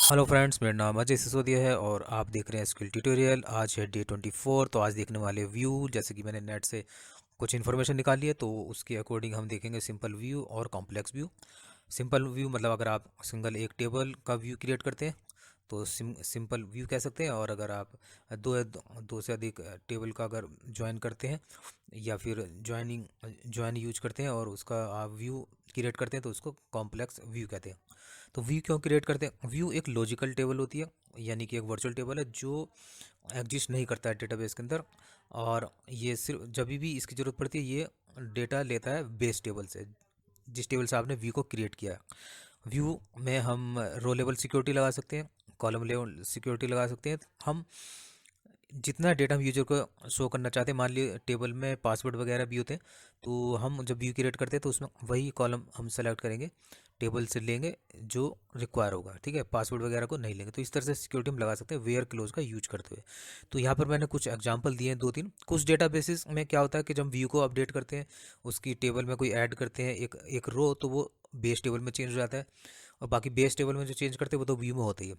Hello friends, मेरा नाम अजय सिसोदिया है और आप देख रहे हैं स्किल ट्यूटोरियल। आज है डे 24। तो आज देखने वाले व्यू, जैसे कि मैंने नेट से कुछ इन्फॉर्मेशन निकाली है तो उसके अकॉर्डिंग हम देखेंगे सिंपल व्यू और कॉम्प्लेक्स व्यू। सिंपल व्यू मतलब अगर आप सिंगल एक टेबल का व्यू क्रिएट करते हैं तो सिंपल व्यू कह सकते हैं। और अगर आप दो से अधिक टेबल का अगर ज्वाइन करते हैं या फिर ज्वाइन यूज करते हैं और उसका आप व्यू क्रिएट करते हैं तो उसको कॉम्प्लेक्स व्यू कहते हैं। तो व्यू क्यों क्रिएट करते हैं? व्यू एक लॉजिकल टेबल होती है, यानी कि एक वर्चुअल टेबल है जो एग्जिस्ट नहीं करता है डेटाबेस के अंदर। और ये सिर्फ जब भी इसकी ज़रूरत पड़ती है ये डेटा लेता है बेस टेबल से, जिस टेबल से आपने व्यू को क्रिएट किया है। व्यू में हम रो लेवल सिक्योरिटी लगा सकते हैं, कॉलम लेवल सिक्योरिटी लगा सकते हैं। हम जितना डेटा हम यूजर को शो करना चाहते हैं, मान लीजिए टेबल में पासवर्ड वगैरह भी होते हैं, तो हम जब व्यू क्रिएट करते हैं तो उसमें वही कॉलम हम सेलेक्ट करेंगे, टेबल से लेंगे जो रिक्वायर होगा, ठीक है। पासवर्ड वगैरह को नहीं लेंगे। तो इस तरह से सिक्योरिटी हम लगा सकते हैं वेयर क्लोज का यूज करते हुए। तो यहाँ पर मैंने कुछ एग्जांपल दिए हैं, दो तीन। कुछ डेटाबेसेस में क्या होता है कि जब व्यू को अपडेट करते हैं, उसकी टेबल में कोई ऐड करते हैं एक एक रो, तो वो बेस टेबल में चेंज हो जाता है। और बाकी बेस टेबल में जो चेंज करते हैं वो तो व्यू में होता ही है।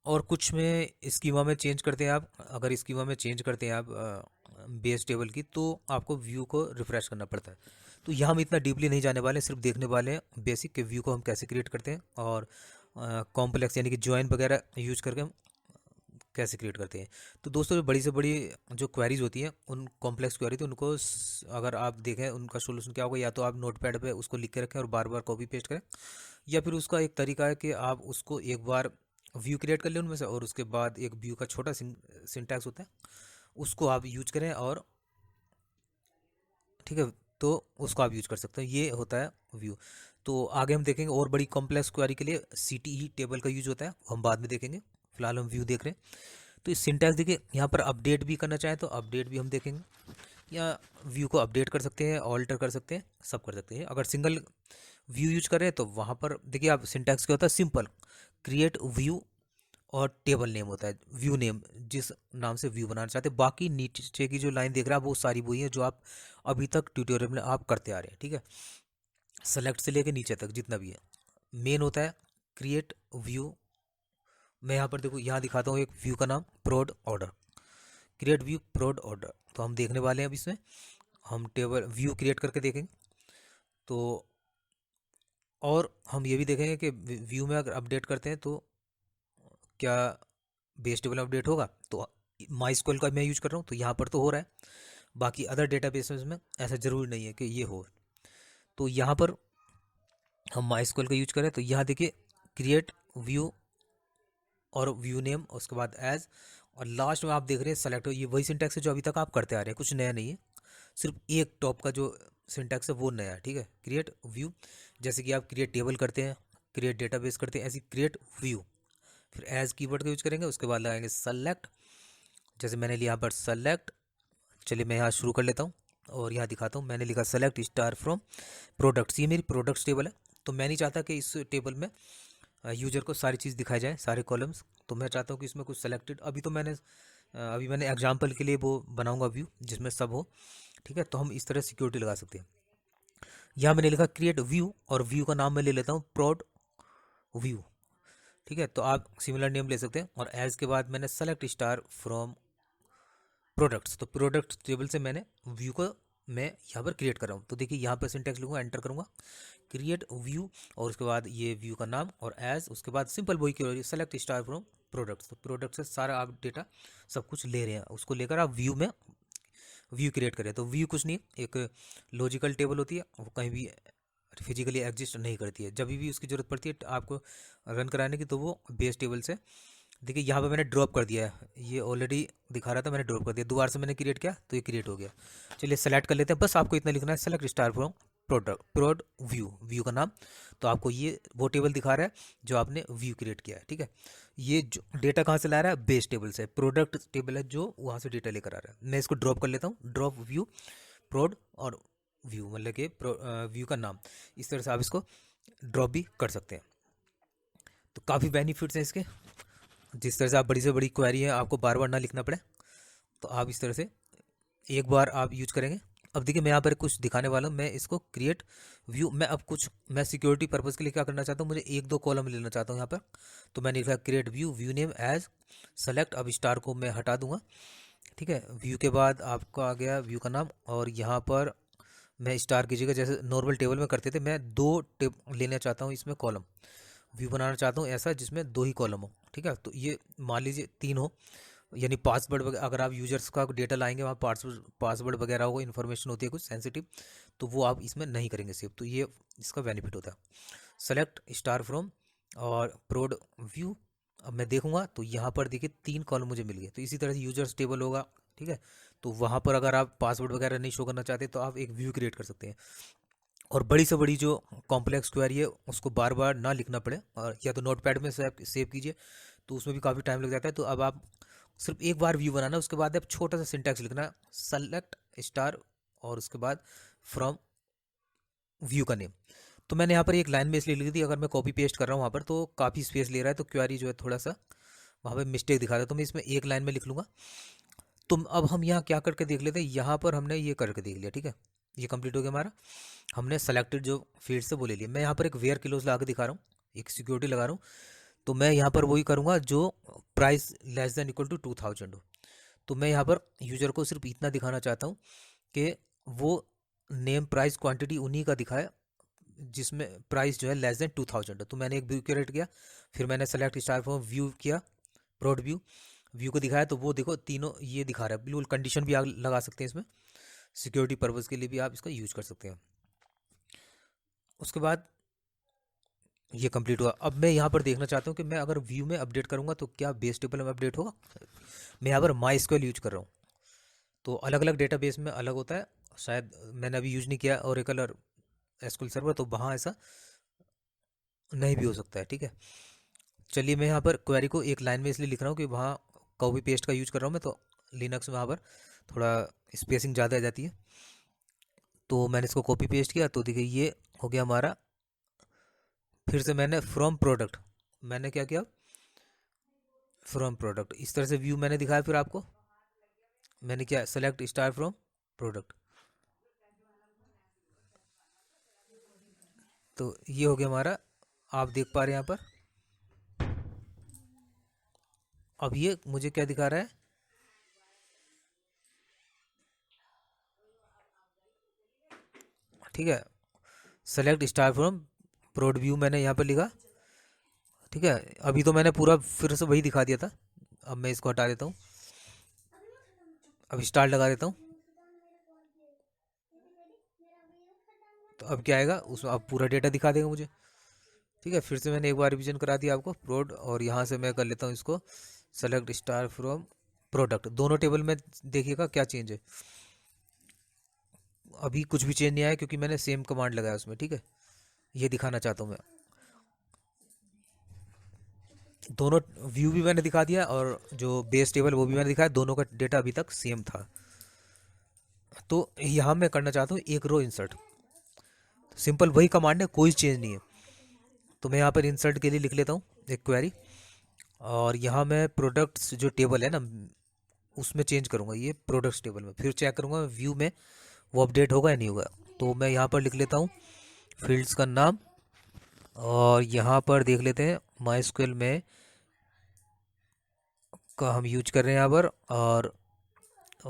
और कुछ में स्कीमा में चेंज करते हैं आप। अगर स्कीमा में चेंज करते हैं आप बेस टेबल की, तो आपको व्यू को रिफ़्रेश करना पड़ता है। तो यहाँ हम इतना डीपली नहीं जाने वाले, सिर्फ देखने वाले हैं बेसिक के व्यू को हम कैसे क्रिएट करते हैं और कॉम्प्लेक्स यानी कि ज्वाइन वगैरह यूज करके हम कैसे क्रिएट करते हैं। तो दोस्तों, जो बड़ी से बड़ी जो क्वेरीज होती हैं, उन कॉम्प्लेक्स क्वेरी, तो उनको अगर आप देखें उनका सोल्यूशन क्या होगा, या तो आप नोटपैड पे उसको लिख के रखें और बार बार कॉपी पेस्ट करें, या फिर उसका एक तरीका है कि आप उसको एक बार व्यू क्रिएट कर लें उनमें से, और उसके बाद एक व्यू का छोटा सिंटैक्स होता है उसको आप यूज करें, और ठीक है, तो उसको आप यूज कर सकते हैं। ये होता है व्यू। तो आगे हम देखेंगे और बड़ी कॉम्प्लेक्स क्वेरी के लिए CTE टेबल का यूज होता है, वो हम बाद में देखेंगे। फिलहाल हम व्यू देख रहे हैं। तो इस सिंटैक्स देखिए, यहाँ पर अपडेट भी करना चाहें तो अपडेट भी हम देखेंगे, या व्यू को अपडेट कर सकते हैं, ऑल्टर कर सकते हैं, सब कर सकते हैं। अगर सिंगल व्यू यूज कर रहे हैं तो वहाँ पर देखिए आप, सिंटैक्स क्या होता है, सिंपल क्रिएट व्यू और टेबल नेम होता है व्यू नेम, जिस नाम से व्यू बनाना चाहते हैं। बाकी नीचे की जो लाइन देख रहे हैं आप, वो सारी वही है जो आप अभी तक ट्यूटोरियल में आप करते आ रहे हैं, ठीक है। सेलेक्ट से लेके नीचे तक जितना भी है, मेन होता है क्रिएट व्यू। मैं यहाँ पर देखो, यहाँ दिखाता हूँ एक व्यू का नाम प्रोड ऑर्डर, क्रिएट व्यू प्रोड ऑर्डर। तो हम देखने वाले हैं अब इसमें, हम टेबल व्यू क्रिएट करके देखेंगे। तो और हम ये भी देखेंगे कि व्यू में अगर अपडेट करते हैं तो क्या बेस टेबल अपडेट होगा। तो माई स्क्वेल का मैं यूज कर रहा हूँ तो यहाँ पर तो हो रहा है, बाकी अदर डेटाबेसेस में ऐसा ज़रूरी नहीं है कि ये हो। तो यहाँ पर हम माई स्क्वेल का यूज करें तो यहाँ देखिए, क्रिएट व्यू और व्यू नेम, उसके बाद एज, और लास्ट में आप देख रहे हैं सेलेक्ट। ये वही सिंटैक्स है जो अभी तक आप करते आ रहे हैं, कुछ नया नहीं है। सिर्फ एक टॉप का जो सिंटैक्स है वो नया है, ठीक है। क्रिएट व्यू, जैसे कि आप क्रिएट टेबल करते हैं, क्रिएट डेटाबेस करते हैं, ऐसी क्रिएट व्यू। फिर एज कीवर्ड का यूज करेंगे, उसके बाद लगाएंगे सेलेक्ट। जैसे मैंने लिया यहाँ पर सेलेक्ट, चलिए मैं यहाँ शुरू कर लेता हूँ और यहाँ दिखाता हूँ। मैंने लिखा सेलेक्ट स्टार फ्रॉम प्रोडक्ट्स, ये मेरी प्रोडक्ट्स टेबल है। तो मैं नहीं चाहता कि इस टेबल में यूजर को सारी चीज़ दिखाई जाए, सारे कॉलम्स। तो मैं चाहता हूँ कि इसमें कुछ सेलेक्टेड, अभी मैंने एग्जाम्पल के लिए वो बनाऊंगा व्यू जिसमें सब हो, ठीक है। तो हम इस तरह सिक्योरिटी लगा सकते हैं। यहाँ मैंने लिखा क्रिएट व्यू, और व्यू का नाम मैं ले लेता हूँ प्रोड व्यू, ठीक है। तो आप सिमिलर नेम ले सकते हैं। और एज के बाद मैंने सेलेक्ट स्टार फ्रॉम प्रोडक्ट्स, तो प्रोडक्ट टेबल से मैंने व्यू को मैं यहाँ पर क्रिएट कर रहा हूँ। तो देखिए यहाँ पर सिंटैक्स लिखूँगा, एंटर करूँगा, क्रिएट व्यू, और उसके बाद ये व्यू का नाम और एज, उसके बाद सिंपल वही की सेलेक्ट स्टार फ्रॉम प्रोडक्ट्स। तो प्रोडक्ट से सारा आप डेटा सब कुछ ले रहे हैं, उसको लेकर आप व्यू में व्यू क्रिएट करें। तो व्यू कुछ नहीं, एक लॉजिकल टेबल होती है, वो कहीं भी फिजिकली एग्जिस्ट नहीं करती है। जब भी उसकी ज़रूरत पड़ती है आपको रन कराने की, तो वो बेस टेबल से, देखिए यहाँ पे मैंने ड्रॉप कर दिया है, ये ऑलरेडी दिखा रहा था, मैंने ड्रॉप कर दिया, दोबारा से मैंने क्रिएट किया तो ये क्रिएट हो गया। चलिए सेलेक्ट कर लेते हैं, बस आपको इतना लिखना है, सेलेक्ट स्टार फ्रॉम प्रोड व्यू, व्यू का नाम। तो आपको ये वो टेबल दिखा रहा है जो आपने व्यू क्रिएट किया है, ठीक है। ये जो डेटा कहाँ से ला रहा है, बेस टेबल से, प्रोडक्ट टेबल है जो वहाँ से डेटा लेकर आ रहा है। मैं इसको ड्रॉप कर लेता हूँ, ड्रॉप व्यू प्रोड और व्यू, मतलब कि व्यू का नाम। इस तरह से आप इसको ड्रॉप भी कर सकते हैं। तो काफ़ी बेनिफिट्स हैं इसके। जिस तरह से आप बड़ी से बड़ी क्वेरी है आपको बार बार ना लिखना पड़े, तो आप इस तरह से एक बार आप यूज करेंगे अब देखिए मैं यहाँ पर कुछ दिखाने वाला हूँ। मैं इसको क्रिएट व्यू, मैं अब कुछ मैं सिक्योरिटी पर्पज़ के लिए क्या करना चाहता हूँ, मुझे एक दो कॉलम लेना चाहता हूँ यहाँ पर। तो मैंने लिखा create view, view name as select. अब स्टार को मैं हटा दूंगा, ठीक है। व्यू के बाद आपका आ गया व्यू का नाम, और यहाँ पर मैं स्टार की जगह जैसे नॉर्मल टेबल में करते थे, मैं दो लेना चाहता हूँ इसमें कॉलम। व्यू बनाना चाहता हूँ ऐसा जिसमें दो ही कॉलम हो, ठीक है। तो ये मान लीजिए तीन हो, यानी पासवर्ड वगैरह, अगर आप यूजर्स का डेटा लाएंगे वहाँ पासवर्ड वगैरह हो, इन्फॉर्मेशन होती है कुछ सेंसिटिव, तो वो आप इसमें नहीं करेंगे सेव। तो ये इसका बेनिफिट होता है। सेलेक्ट स्टार फ्रॉम और प्रोड व्यू। अब मैं देखूंगा तो यहाँ पर देखिए तीन कॉलम मुझे मिल गए। तो इसी तरह से यूजर्स टेबल होगा, ठीक है। तो वहाँ पर अगर आप पासवर्ड वगैरह नहीं शो करना चाहते तो आप एक व्यू क्रिएट कर सकते हैं, और बड़ी से बड़ी जो कॉम्प्लेक्स क्वेरी है उसको बार बार ना लिखना पड़े, और या तो नोटपैड में सेव कीजिए, तो उसमें भी काफ़ी टाइम लग जाता है। तो अब आप सिर्फ एक बार व्यू बनाना, उसके बाद आप छोटा सा सिंटैक्स लिखना, सेलेक्ट स्टार और उसके बाद फ्रॉम व्यू का नेम। तो मैंने यहाँ पर एक लाइन में इसलिए लिखी थी, अगर मैं कॉपी पेस्ट कर रहा हूँ वहाँ पर तो काफ़ी स्पेस ले रहा है, तो क्वेरी जो है थोड़ा सा वहाँ पे मिस्टेक दिखा रहा है, तो मैं इसमें एक लाइन में लिख लूँगा। तुम अब हम यहाँ क्या करके देख लेते हैं, यहाँ पर हमने ये करके देख लिया, ठीक है। ये कंप्लीट हो गया हमारा, हमने सेलेक्टेड जो फील्ड से वो ले लिया। मैं यहाँ पर एक वेयर क्लोज लगा के दिखा रहा हूँ, एक सिक्योरिटी लगा रहा हूँ। तो मैं यहाँ पर वही करूँगा जो price less than equal to 2000 हो। तो मैं यहाँ पर यूजर को सिर्फ इतना दिखाना चाहता हूँ कि वो नेम प्राइस क्वांटिटी उन्हीं का दिखाए जिसमें प्राइस जो है लेस देन 2000 है। तो मैंने एक व्यू क्रिएट किया, फिर मैंने सेलेक्ट स्टार फ्रॉम व्यू किया, प्रोड व्यू, व्यू को दिखाया। तो वो देखो तीनों ये दिखा रहा है। बिल्कुल कंडीशन भी आप लगा सकते हैं इसमें, सिक्योरिटी पर्पज़ के लिए भी आप इसका यूज कर सकते हैं। उसके बाद ये कंप्लीट हुआ। अब मैं यहाँ पर देखना चाहता हूँ कि मैं अगर व्यू में अपडेट करूँगा तो क्या बेस टेबल में अपडेट होगा। मैं यहाँ पर माई एसक्यूएल यूज कर रहा हूँ, तो अलग अलग डेटाबेस में अलग होता है। शायद मैंने अभी यूज नहीं किया ओरेकल और एसक्यूएल सर्वर, तो वहाँ ऐसा नहीं भी हो सकता है, ठीक है। चलिए मैं यहाँ पर क्वेरी को एक लाइन में इसलिए लिख रहा हूँ कि वहाँ कॉपी पेस्ट का यूज कर रहा हूँ मैं, तो लिनक्स में वहाँ पर थोड़ा स्पेसिंग ज़्यादा आ जाती है। तो मैंने इसको कॉपी पेस्ट किया, तो देखिए ये हो गया हमारा। फिर से मैंने फ्रॉम प्रोडक्ट, मैंने क्या किया, फ्रॉम प्रोडक्ट, इस तरह से व्यू मैंने दिखाया। फिर आपको मैंने क्या, सेलेक्ट स्टार फ्रॉम प्रोडक्ट। तो ये हो गया हमारा, आप देख पा रहे हैं यहाँ पर। अब ये मुझे क्या दिखा रहा है, ठीक है। सेलेक्ट स्टार फ्रॉम प्रोड व्यू मैंने यहाँ पर लिखा, ठीक है। अभी तो मैंने पूरा फिर से वही दिखा दिया था। अब मैं इसको हटा देता हूँ, अब स्टार लगा देता हूँ। तो अब क्या आएगा उसमें, अब पूरा डेटा दिखा देगा मुझे, ठीक है। फिर से मैंने एक बार रिवीजन करा दिया आपको, प्रोड, और यहाँ से मैं कर लेता हूँ इसको सेलेक्ट स्टार फ्रॉम प्रोडक्ट। दोनों टेबल में देखिएगा क्या चेंज है। अभी कुछ भी चेंज नहीं आया क्योंकि मैंने सेम कमांड लगाया उसमें, ठीक है। ये दिखाना चाहता हूँ मैं, दोनों व्यू भी मैंने दिखा दिया और जो बेस टेबल वो भी मैंने दिखाया, दोनों का डेटा अभी तक सेम था। तो यहाँ मैं करना चाहता हूँ एक रो इंसर्ट, सिंपल वही कमांड है, कोई चेंज नहीं है। तो मैं यहाँ पर इंसर्ट के लिए लिख लेता हूँ एक क्वेरी, और यहाँ मैं प्रोडक्ट्स जो टेबल है ना उसमें चेंज करूँगा, ये प्रोडक्ट्स टेबल में। फिर चेक करूँगा व्यू में वो अपडेट होगा या नहीं होगा। तो मैं यहाँ पर लिख लेता हूँ फील्ड्स का नाम, और यहाँ पर देख लेते हैं माइस्क्वेल में का हम यूज कर रहे हैं यहाँ पर। और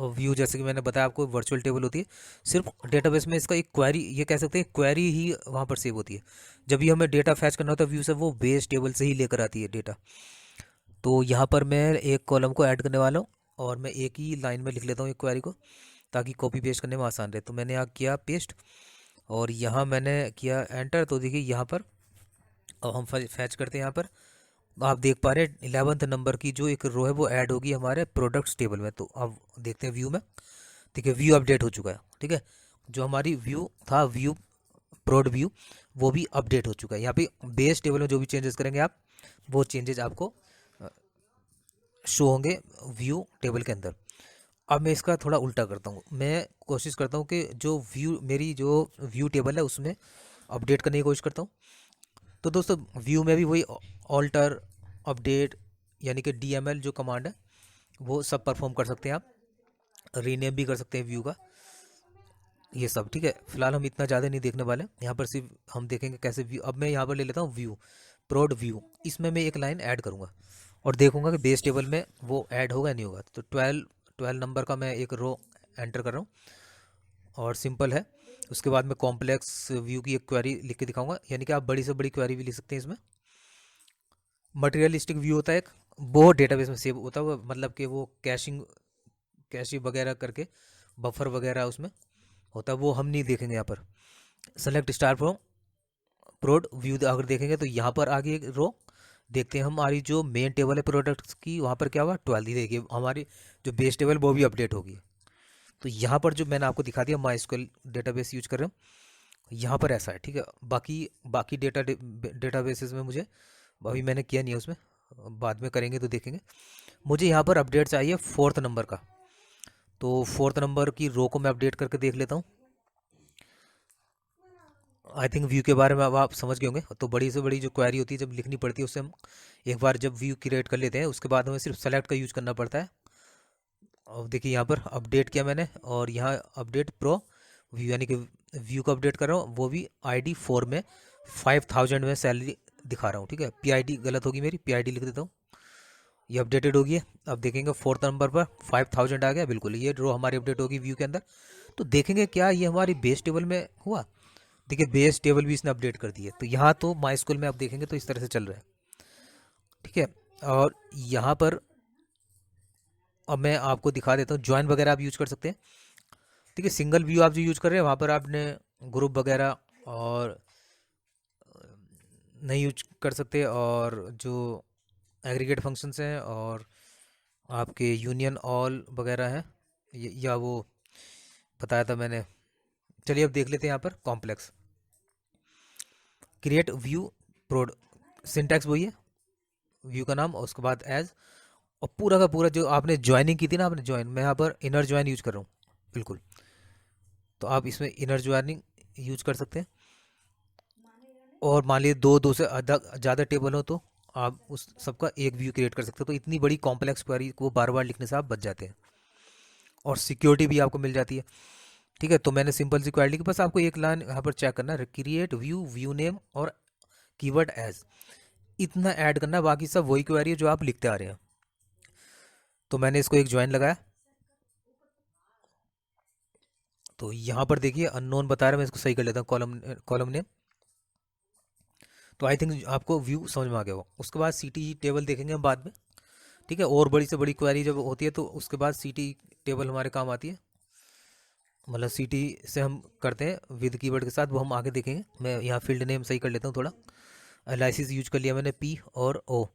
व्यू जैसे कि मैंने बताया आपको वर्चुअल टेबल होती है, सिर्फ डेटाबेस में इसका एक क्वेरी, ये कह सकते हैं क्वेरी ही वहाँ पर सेव होती है। जब भी हमें डेटा फैच करना होता है व्यू से, वो बेस टेबल से ही लेकर आती है डेटा। तो यहाँ पर मैं एक कॉलम को ऐड करने वाला हूँ, और मैं एक ही लाइन में लिख लेता हूँ एक क्वेरी को, ताकि कॉपी पेस्ट करने में आसान रहे। तो मैंने यहाँ किया पेस्ट, और यहाँ मैंने किया एंटर। तो देखिए यहाँ पर अब हम फैच करते हैं। यहाँ पर आप देख पा रहे हैं 11th नंबर की जो एक रो है वो ऐड होगी हमारे प्रोडक्ट्स टेबल में। तो अब देखते हैं व्यू में, ठीक है, व्यू अपडेट हो चुका है, ठीक है। जो हमारी व्यू था, व्यू प्रोड व्यू, वो भी अपडेट हो चुका है। यहाँ पे बेस टेबल में जो भी चेंजेस करेंगे आप, वो चेंजेस आपको शो होंगे व्यू टेबल के अंदर। अब मैं इसका थोड़ा उल्टा करता हूँ, मैं कोशिश करता हूँ कि जो व्यू, मेरी जो व्यू टेबल है उसमें अपडेट करने की कोशिश करता हूँ। तो दोस्तों व्यू में भी वही ऑल्टर, अपडेट, यानी कि DML जो कमांड है वो सब परफॉर्म कर सकते हैं आप। रीनेम भी कर सकते हैं व्यू का। ये सब ठीक है। फिलहाल हम इतना ज़्यादा नहीं देखने वाले, यहाँ पर सिर्फ हम देखेंगे कैसे व्यू। अब मैं यहाँ पर ले लेता हूँ व्यू, प्रोड व्यू। इसमें मैं एक लाइन ऐड करूँगा और देखूंगा कि बेस टेबल में वो ऐड होगा या नहीं होगा। तो 12 नंबर का मैं एक रो एंटर कर रहा हूँ और सिंपल है। उसके बाद मैं कॉम्प्लेक्स व्यू की एक क्वेरी लिख के दिखाऊंगा, यानी कि आप बड़ी से बड़ी क्वेरी भी लिख सकते हैं इसमें। मटेरियलिस्टिक व्यू होता है एक, वो डेटाबेस में सेव होता है, वो मतलब कि वो कैशिंग वगैरह करके बफर वगैरह उसमें होता है, वो हम नहीं देखेंगे यहाँ पर। सेलेक्ट स्टार फ्रॉम प्रोड व्यू अगर देखेंगे तो यहाँ पर आगे एक रो देखते हैं, हमारी जो मेन टेबल है प्रोडक्ट्स की, वहाँ पर क्या हुआ 12 ही। देखिए हमारी जो बेस टेबल वो भी अपडेट होगी। तो यहाँ पर जो मैंने आपको दिखा दिया माइस्क्यूएल डेटाबेस यूज कर रहे हो, यहाँ पर ऐसा है ठीक है। बाकी बाकी डेटाबेसेस में मुझे अभी मैंने किया नहीं है, उसमें बाद में करेंगे तो देखेंगे। मुझे यहाँ पर अपडेट चाहिए 4th नंबर का, तो 4th नंबर की रो को मैं अपडेट करके देख लेता हूँ। आई थिंक व्यू के बारे में अब आप समझ गए होंगे। तो बड़ी से बड़ी जो क्वेरी होती है जब लिखनी पड़ती है, उससे हम एक बार जब व्यू क्रिएट कर लेते हैं उसके बाद हमें सिर्फ सेलेक्ट का यूज करना पड़ता है। अब देखिए यहाँ पर अपडेट किया मैंने और यहाँ अपडेट प्रो व्यू, यानी कि व्यू को अपडेट कर रहा हूँ, वो भी ID 4 में 5000 में सैलरी दिखा रहा हूँ ठीक है। PID गलत होगी मेरी, PID लिख देता हूँ। ये अपडेटेड होगी है। अब देखेंगे 4th नंबर पर 5000 आ गया, बिल्कुल ये रो हमारी अपडेट होगी व्यू के अंदर। तो देखेंगे क्या ये हमारी बेस टेबल में हुआ। देखिए बेस टेबल भी इसने अपडेट कर दी है। तो यहाँ तो माई में आप देखेंगे तो इस तरह से चल रहा है ठीक है। और यहाँ पर अब मैं आपको दिखा देता हूँ, ज्वाइन वगैरह आप यूज कर सकते हैं। ठीक है, सिंगल व्यू आप जो यूज कर रहे हैं वहाँ पर आपने ग्रुप वगैरह और नहीं यूज कर सकते, और जो एग्रीगेट फंक्शंस हैं और आपके यूनियन ऑल वगैरह हैं या वो बताया था मैंने। चलिए अब देख लेते हैं यहाँ पर कॉम्प्लेक्स क्रिएट व्यू प्रोड। सिंटैक्स वही है, व्यू का नाम और उसके बाद एज, और पूरा का पूरा जो आपने ज्वाइनिंग की थी ना, आपने ज्वाइन, मैं यहाँ पर इनर ज्वाइन यूज कर रहा हूँ बिल्कुल। तो आप इसमें इनर ज्वाइनिंग यूज कर सकते हैं। और मान लीजिए दो से ज़्यादा टेबल हो तो आप उस सबका एक व्यू क्रिएट कर सकते हो। तो इतनी बड़ी कॉम्प्लेक्स क्वेरी को बार बार लिखने से आप बच जाते हैं और सिक्योरिटी भी आपको मिल जाती है ठीक है। तो मैंने सिंपल सी क्वेरी लिखी, बस आपको एक लाइन यहाँ पर चेक करना है, क्रिएट व्यू, व्यू नेम और कीवर्ड एज, इतना ऐड करना है। बाकी सब वही क्वेरी है जो आप लिखते आ रहे हैं। तो मैंने इसको एक ज्वाइन लगाया। तो यहाँ पर देखिए अननोन बता रहा है, मैं इसको सही कर लेता हूँ, कॉलम नेम। तो आई थिंक आपको व्यू समझ में आ गया हो। उसके बाद CTE टेबल देखेंगे हम बाद में ठीक है। और बड़ी से बड़ी क्वेरी जब होती है तो उसके बाद CTE टेबल हमारे काम आती है, मतलब CTE से हम करते हैं विद कीवर्ड के साथ, वो हम आगे देखेंगे। मैं यहाँ फील्ड नेम सही कर लेता हूँ थोड़ा। एनालिसिस यूज कर लिया मैंने P और O।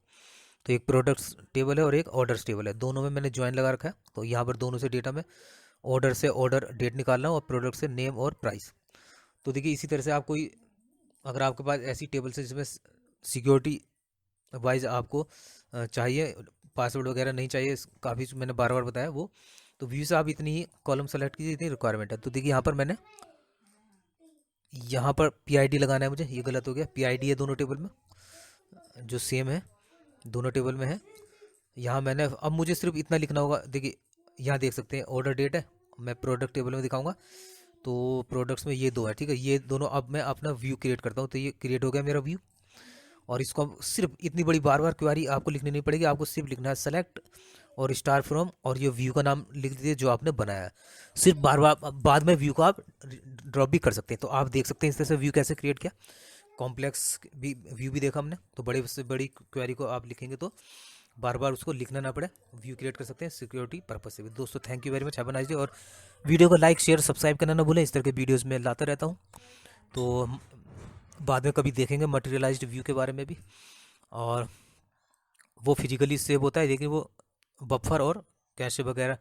तो एक प्रोडक्ट्स टेबल है और एक ऑर्डर्स टेबल है, दोनों में मैंने ज्वाइन लगा रखा है। तो यहाँ पर दोनों से डेटा में ऑर्डर से ऑर्डर डेट निकालना और प्रोडक्ट से नेम और प्राइस। तो देखिए इसी तरह से आप कोई, अगर आपके पास ऐसी टेबल्स है जिसमें सिक्योरिटी वाइज आपको चाहिए, पासवर्ड वगैरह नहीं चाहिए, काफ़ी मैंने बार बार बताया वो, तो व्यू से आप इतनी ही कॉलम सेलेक्ट कीजिए जितनी रिक्वायरमेंट है। तो देखिए यहाँ पर मैंने यहाँ पर PID लगाना है मुझे, ये गलत हो गया। PID है दोनों टेबल में, जो सेम है दोनों टेबल में है। यहाँ मैंने अब मुझे सिर्फ इतना लिखना होगा। देखिए यहाँ देख सकते हैं ऑर्डर डेट है, मैं प्रोडक्ट टेबल में दिखाऊंगा। तो प्रोडक्ट्स में ये दो है ठीक है, ये दोनों। अब मैं अपना व्यू क्रिएट करता हूँ, तो ये क्रिएट हो गया मेरा व्यू। और इसको अब सिर्फ इतनी बड़ी बार बार क्वेरी आपको लिखनी नहीं पड़ेगी, आपको सिर्फ लिखना है सेलेक्ट और स्टार फ्रॉम और ये व्यू का नाम लिख दीजिए जो आपने बनाया है। सिर्फ बार बार बाद में व्यू को आप ड्रॉप भी कर सकते हैं। तो आप देख सकते हैं इस तरह से व्यू कैसे क्रिएट किया। कॉम्प्लेक्स भी व्यू भी देखा हमने। तो बड़े से बड़ी क्वेरी को आप लिखेंगे तो बार बार उसको लिखना ना पड़े, व्यू क्रिएट कर सकते हैं सिक्योरिटी पर्पज से भी। दोस्तों thank you very much, have a nice day. और वीडियो को लाइक शेयर सब्सक्राइब करना ना भूलें, इस तरह के वीडियोस में लाता रहता हूँ। तो बाद में कभी देखेंगे मटेरियलाइज्ड व्यू के बारे में भी, और वो फिजिकली सेव होता है लेकिन वो बफर और कैशे वगैरह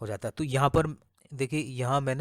हो जाता है। तो यहाँ पर देखिए यहाँ मैंने